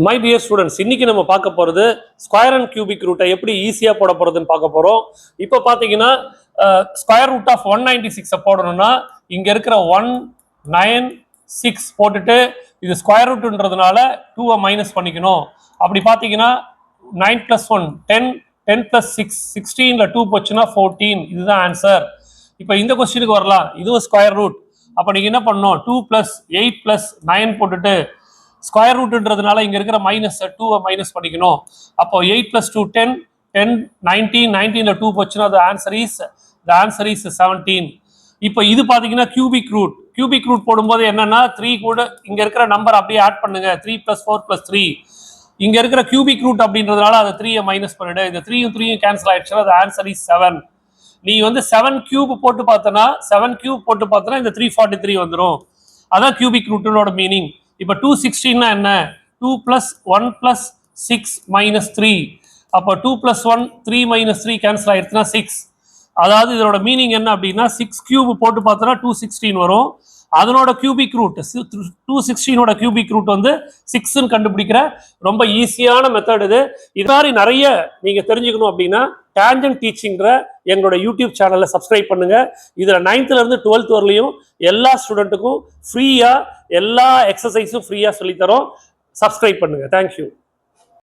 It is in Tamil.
மை டியர் ஸ்டூடெண்ட்ஸ், இன்னைக்கு நம்ம பார்க்க போகிறது ஸ்கொயர் அண்ட் கியூபிக் ரூட்டை எப்படி ஈஸியாக போட போகிறதுன்னு பார்க்க போகிறோம். இப்போ பார்த்தீங்கன்னா ஸ்கொயர் ரூட் ஆஃப் 196 போடணும்னா இங்கே இருக்கிற 196 போட்டுட்டு இது ஸ்கொயர் ரூட்ன்றதுனால 2 மைனஸ் பண்ணிக்கணும். அப்படி பார்த்தீங்கன்னா 9 + 1 10, 10 + 6 16ல் 2 போச்சுன்னா 14. இதுதான் ஆன்சர். இப்போ இந்த கொஸ்டினுக்கு வரலாம். இதுவும் ஸ்கொயர் ரூட். அப்போ நீங்கள் என்ன பண்ணணும், 2 + 8 + 9 போட்டுட்டு ஸ்கொயர் ரூட்ன்றதுனால இங்க இருக்கிற -2 மைனஸ் பண்ணிக்கணும். அப்போ 8 + 2 10, 10 19, 19ல 2 போச்சுன்னா the answer is 17. இப்போ இது பாத்தீங்கன்னா கியூபிக் ரூட் போடும்போது என்னன்னா 3 கூட இங்க இருக்கிற நம்பர் அப்படியே ஆட் பண்ணுங்க. 3 + 4 + 3. இங்க இருக்கிற கியூபிக் ரூட் அப்படின்றதுனால அதை 3 மைனஸ் பண்ணிடு. இந்த 3 கேன்சல் ஆயிடுச்சுன்னா the answer is 7. நீ வந்து 7 கியூப் போட்டு பார்த்தனா இந்த 343 வந்துடும். அதான் கியூபிக் ரூட்டோட மீனிங். இப்போ 216 என்ன, 2 + 1 + 6 - 3. அப்போ 2 + 1 3 - 3 கேன்சல் ஆயிடுச்சுன்னா 6. அதாவது இதோட மீனிங் என்ன அப்படின்னா 6 கியூப் போட்டு பார்த்தோன்னா 216 வரும். அதனோட கியூபிக் ரூட் 216ஓட கியூபிக் ரூட் வந்து 6ன்னு கண்டுபிடிக்கிற ரொம்ப ஈஸியான மெத்தட் இது. இது மாதிரி நிறைய நீங்க தெரிஞ்சுக்கணும் அப்படின்னா டேஞ்சன்ட் டீச்சிங்ற எங்களோட யூடியூப் சேனலை சப்ஸ்கிரைப் பண்ணுங்க. இதுல 9th இருந்து 12th வரலையும் எல்லா ஸ்டூடெண்ட்டுக்கும் ஃப்ரீயா எல்லா எக்ஸசைஸும் ஃப்ரீயா சொல்லித்தரோம். சப்ஸ்கிரைப் பண்ணுங்க. தேங்க்யூ.